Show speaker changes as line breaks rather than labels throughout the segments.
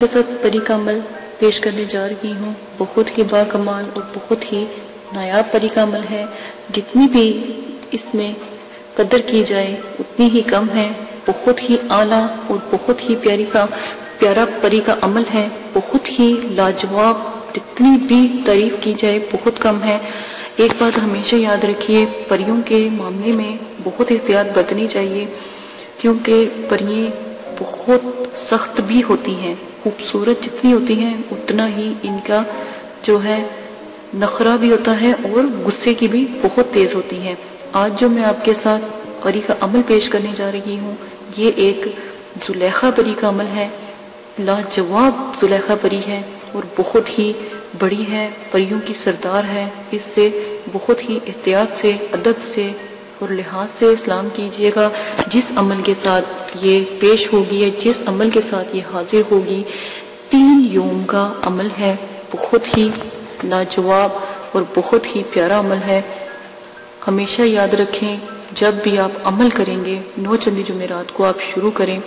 کے ساتھ پری کا عمل پیش کرنے جا رہی ہوں۔ بہت ہی باکمال اور بہت ہی نایاب پری کا عمل ہے۔ جتنی بھی اس میں قدر کی جائے اتنی ہی کم ہے۔ بہت ہی اعلیٰ اور بہت ہی پیارا پری کا عمل ہے، بہت ہی لاجواب، جتنی بھی تعریف کی جائے بہت کم ہے۔ ایک بات ہمیشہ یاد رکھیے، پریوں کے معاملے میں بہت احتیاط برتنی چاہیے، کیونکہ پرییں بہت سخت بھی ہوتی ہیں۔ خوبصورت جتنی ہوتی ہیں اتنا ہی ان کا جو ہے نخرہ بھی ہوتا ہے اور غصے کی بھی بہت تیز ہوتی ہیں۔ آج جو میں آپ کے ساتھ پری کا عمل پیش کرنے جا رہی ہوں، یہ ایک زلیخا پری کا عمل ہے۔ لاجواب زلیخا پری ہے اور بہت ہی بڑی ہے، پریوں کی سردار ہے۔ اس سے بہت ہی احتیاط سے، ادب سے اور لحاظ سے سلام کیجیے گا۔ جس عمل کے ساتھ یہ پیش ہوگی یا جس عمل کے ساتھ یہ حاضر ہوگی، 3 یوم کا عمل ہے، بہت ہی لاجواب اور بہت ہی پیارا عمل ہے۔ ہمیشہ یاد رکھیں، جب بھی آپ عمل کریں گے 9 چندی جمعرات کو آپ شروع کریں۔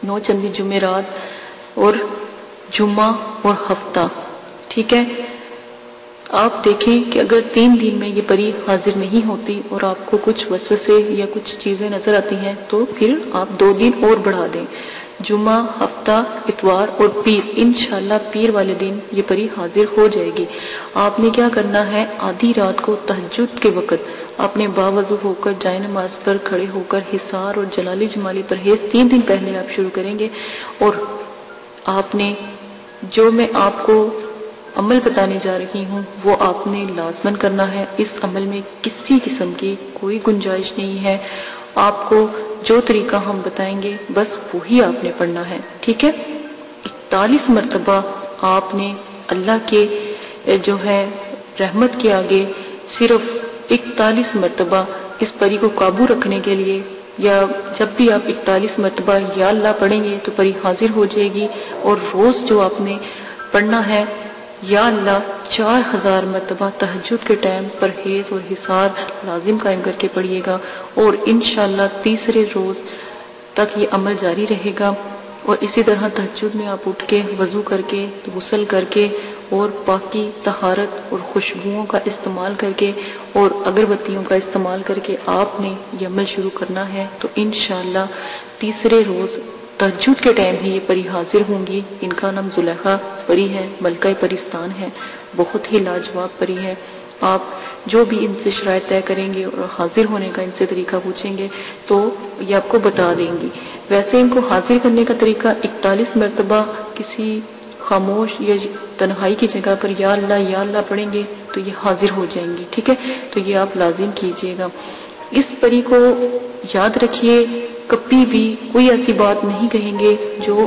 9 چندی جمعرات اور جمعہ اور ہفتہ، ٹھیک ہے؟ آپ دیکھیں کہ اگر 3 دن میں یہ پری حاضر نہیں ہوتی اور آپ کو کچھ وسوسے یا کچھ چیزیں نظر آتی ہیں تو پھر آپ 2 دن اور بڑھا دیں، جمعہ، ہفتہ، اتوار اور پیر۔ انشاءاللہ پیر والے دن یہ پری حاضر ہو جائے گی۔ آپ نے کیا کرنا ہے، آدھی رات کو تہجد کے وقت اپنے باوضو ہو کر جائے نماز پر کھڑے ہو کر حصار اور جلالی جمالی پرہیز 3 دن پہلے آپ شروع کریں گے، اور آپ نے جو میں آپ کو عمل بتانے جا رہی ہوں وہ آپ نے لازماً کرنا ہے۔ اس عمل میں کسی قسم کی کوئی گنجائش نہیں ہے۔ آپ کو جو طریقہ ہم بتائیں گے بس وہی آپ نے پڑھنا ہے، ٹھیک ہے؟ 41 مرتبہ آپ نے اللہ کے جو ہے رحمت کے آگے صرف 41 مرتبہ اس پری کو قابو رکھنے کے لیے، یا جب بھی آپ 41 مرتبہ یا اللہ پڑھیں گے تو پری حاضر ہو جائے گی۔ اور روز جو آپ نے پڑھنا ہے یا اللہ 4000 مرتبہ تہجد کے ٹائم پرہیز اور حصار لازم قائم کر کے پڑھیے گا، اور انشاءاللہ تیسرے روز تک یہ عمل جاری رہے گا۔ اور اسی طرح تہجد میں آپ اٹھ کے وضو کر کے غسل کر کے اور پاکی، طہارت اور خوشبوؤں کا استعمال کر کے اور اگربتیوں کا استعمال کر کے آپ نے یہ عمل شروع کرنا ہے، تو انشاءاللہ تیسرے روز تہجد کے ٹائم ہی یہ پری حاضر ہوں گی۔ ان کا نام زلیخا پری ہے، ملکہ پریستان ہے، بہت ہی لاجواب پری ہے۔ آپ جو بھی ان سے شرائط طے کریں گے اور حاضر ہونے کا ان سے طریقہ پوچھیں گے تو یہ آپ کو بتا دیں گی۔ ویسے ان کو حاضر کرنے کا طریقہ 41 مرتبہ کسی خاموش یا تنہائی کی جگہ پر یا اللہ پڑھیں گے تو یہ حاضر ہو جائیں گی، ٹھیک ہے؟ تو یہ آپ لازم کیجئے گا۔ اس پری کو یاد رکھیے، کبھی بھی کوئی ایسی بات نہیں کہیں گے جو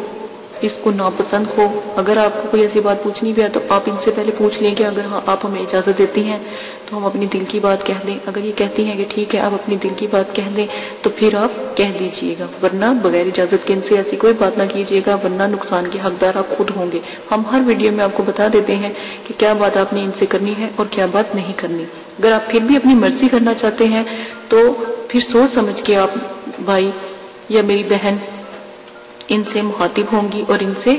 اس کو ناپسند ہو۔ اگر آپ کو کوئی ایسی بات پوچھنی بھی ہے تو آپ ان سے پہلے پوچھ لیں کہ اگر آپ ہمیں اجازت دیتی ہیں تو ہم اپنی دل کی بات کہہ دیں۔ اگر یہ کہتی ہیں کہ ٹھیک ہے آپ اپنی دل کی بات کہہ دیں تو پھر آپ کہہ دیجئے گا، ورنہ بغیر اجازت کے ان سے ایسی کوئی بات نہ کیجئے گا، ورنہ نقصان کے حقدار آپ خود ہوں گے۔ ہم ہر ویڈیو میں آپ کو بتا دیتے ہیں کہ کیا بات آپ نے ان سے کرنی ہے اور کیا بات نہیں کرنی۔ اگر آپ پھر بھی اپنی مرضی کرنا چاہتے ہیں تو پھر سوچ سمجھ کے آپ بھائی یا میری بہن ان سے مخاطب ہوں گی، اور ان سے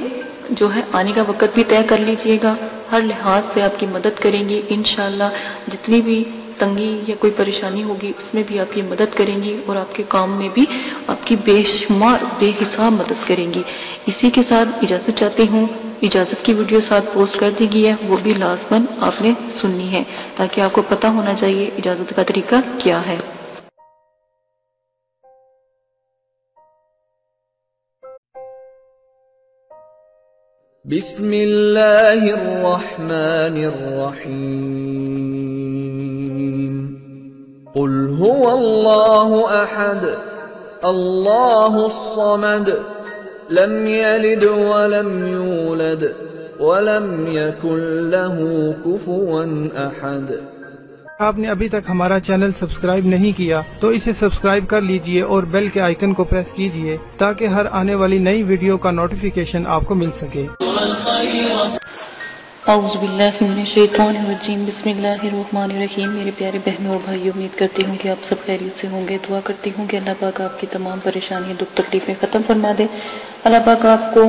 جو ہے آنے کا وقت بھی طے کر لیجئے گا۔ ہر لحاظ سے آپ کی مدد کریں گی انشاءاللہ۔ جتنی بھی تنگی یا کوئی پریشانی ہوگی اس میں بھی آپ کی مدد کریں گی، اور آپ کے کام میں بھی آپ کی بے شمار بے حساب مدد کریں گی۔ اسی کے ساتھ اجازت چاہتی ہوں، اجازت کی ویڈیو ساتھ پوسٹ کر دی گئی ہے، وہ بھی لازماً آپ نے سننی ہے تاکہ آپ کو پتہ ہونا چاہیے اجازت کا طریقہ کیا ہے۔
بسم اللہ الرحمن الرحیم، قل هو اللہ احد اللہ الصمد لم یلد ولم یولد ولم یکن له کفوا احد۔
آپ نے ابھی تک ہمارا چینل سبسکرائب نہیں کیا تو اسے سبسکرائب کر لیجئے اور بیل کے آئیکن کو پریس کیجئے تاکہ ہر آنے والی نئی ویڈیو کا نوٹیفیکیشن آپ کو مل سکے۔
اعوذ باللہ من الشیطان الرجیم، بسم اللہ الرحمن الرحیم۔ میرے پیارے بہنوں اور بھائی، امید کرتی ہوں کہ آپ سب خیریت سے ہوں گے۔ دعا کرتی ہوں کہ اللہ پاک آپ کی تمام پریشانیاں، دکھ تکلیفیں ختم فرما دے۔ اللہ پاک آپ کو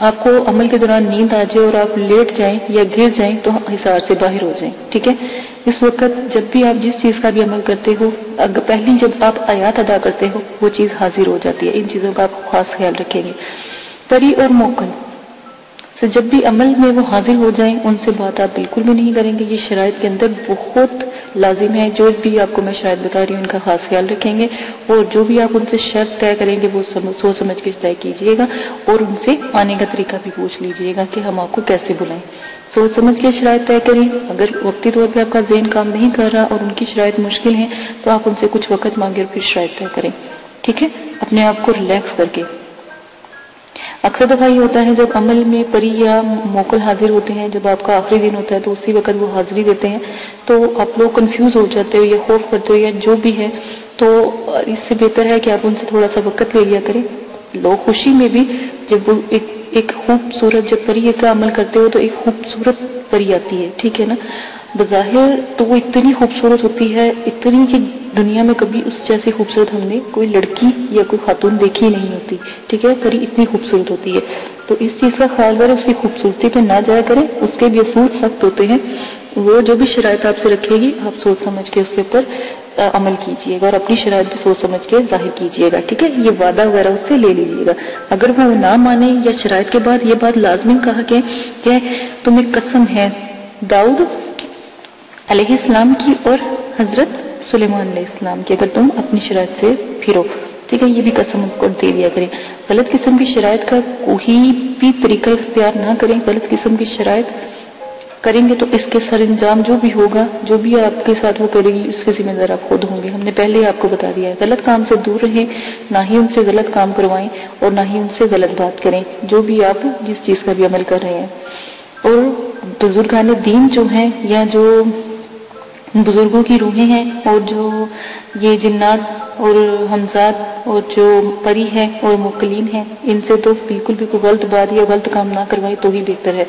آپ کو عمل کے دوران نیند آ جائے اور آپ لیٹ جائیں یا گر جائیں تو حصار سے باہر ہو جائیں، ٹھیک ہے؟ اس وقت جب بھی آپ جس چیز کا بھی عمل کرتے ہو، پہلی جب آپ آیات ادا کرتے ہو وہ چیز حاضر ہو جاتی ہے۔ ان چیزوں کا آپ خاص خیال رکھیں گے۔ پری اور موکل سے جب بھی عمل میں وہ حاضر ہو جائیں ان سے بات آپ بالکل بھی نہیں کریں گے، یہ شرائط کے اندر بہت لازم ہے۔ جو بھی آپ کو میں شاید بتا رہی ہوں ان کا خاص خیال رکھیں گے، اور جو بھی آپ ان سے شرط طے کریں گے وہ سوچ سمجھ کے طے کیجئے گا، اور ان سے آنے کا طریقہ بھی پوچھ لیجئے گا کہ ہم آپ کو کیسے بلائیں۔ سوچ سمجھ کے شرائط طے کریں۔ اگر وقتی طور پہ آپ کا ذہن کام نہیں کر رہا اور ان کی شرائط مشکل ہیں تو آپ ان سے کچھ وقت مانگے اور پھر شرائط طے کریں، ٹھیک ہے؟ اپنے آپ کو ریلیکس کر کے۔ اکثر دفعہ یہ ہوتا ہے جب عمل میں پری یا موکل حاضر ہوتے ہیں، جب آپ کا آخری دن ہوتا ہے تو اسی وقت وہ حاضری دیتے ہیں تو آپ لوگ کنفیوز ہو جاتے ہو یا خوف کرتے ہو یا جو بھی ہے، تو اس سے بہتر ہے کہ آپ ان سے تھوڑا سا وقت لے لیا کریں۔ لوگ خوشی میں بھی جب وہ ایک خوبصورت، جب پری کا عمل کرتے ہو تو ایک خوبصورت پری آتی ہے، ٹھیک ہے نا؟ بظاہر تو وہ اتنی خوبصورت ہوتی ہے، اتنی کہ دنیا میں کبھی اس جیسی خوبصورت ہم نے کوئی لڑکی یا کوئی خاتون دیکھی نہیں ہوتی، ٹھیک ہے؟ پری اتنی خوبصورت ہوتی ہے، تو اس چیز کا خیال کریں، اس کی خوبصورتی پہ نہ جایا کریں۔ اس کے بھی اصول سخت ہوتے ہیں، وہ جو بھی شرائط آپ سے رکھے گی آپ سوچ سمجھ کے اس کے اوپر عمل کیجئے گا، اور اپنی شرائط بھی سوچ سمجھ کے ظاہر کیجئے گا، ٹھیک ہے؟ یہ وعدہ وغیرہ اس سے لے لیجئے گا۔ اگر وہ نہ مانے یا شرائط کے بعد یہ بات لازمی کہا کہ تمہیں قسم ہے داؤد علیہ السلام کی اور حضرت سلیمان علیہ السلام کی، اگر تم اپنی شرائط سے پھرو، ٹھیک ہے؟ یہ بھی قسم کو دے دیا کریں۔ غلط قسم کی شرائط کا کوئی بھی طریقہ اختیار نہ کریں۔ غلط قسم کی شرائط کریں گے تو اس کے سر انجام جو بھی ہوگا، جو بھی آپ کے ساتھ وہ کرے گی اس کے ذمہ دار آپ خود ہوں گے۔ ہم نے پہلے ہی آپ کو بتا دیا ہے، غلط کام سے دور رہیں، نہ ہی ان سے غلط کام کروائیں اور نہ ہی ان سے غلط بات کریں، جو بھی آپ جس چیز کا بھی عمل کر رہے ہیں۔ اور بزرگان دین جو ہیں یا جو بزرگوں کی روحیں ہیں اور جو یہ جنات اور حمزات اور جو پری ہیں اور موکلین ہیں، ان سے تو بالکل بھی کوئی غلط بات یا غلط کام نہ کروائیں تو ہی بہتر ہے۔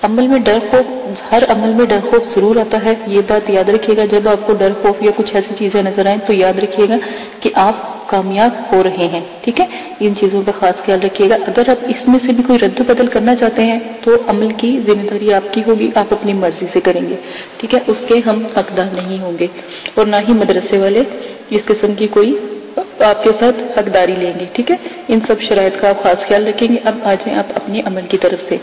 عمل میں ڈر خوف، ہر عمل میں ڈر خوف ضرور آتا ہے، یہ بات یاد رکھیے گا۔ جب آپ کو ڈر خوف یا کچھ ایسی چیزیں نظر آئیں تو یاد رکھیے گا کہ آپ کامیاب ہو رہے ہیں، ٹھیک ہے؟ ان چیزوں کا خاص خیال رکھیے گا۔ اگر آپ اس میں سے بھی کوئی رد و بدل کرنا چاہتے ہیں تو عمل کی ذمہ داری آپ کی ہوگی، آپ اپنی مرضی سے کریں گے، ٹھیک ہے؟ اس کے ہم حقدار نہیں ہوں گے، اور نہ ہی مدرسے والے اس قسم کی کوئی آپ کے ساتھ حقداری لیں گے، ٹھیک ہے؟ ان سب شرائط کا آپ خاص خیال رکھیں گے۔ اب آ جائیں آپ اپنے عمل کی طرف سے۔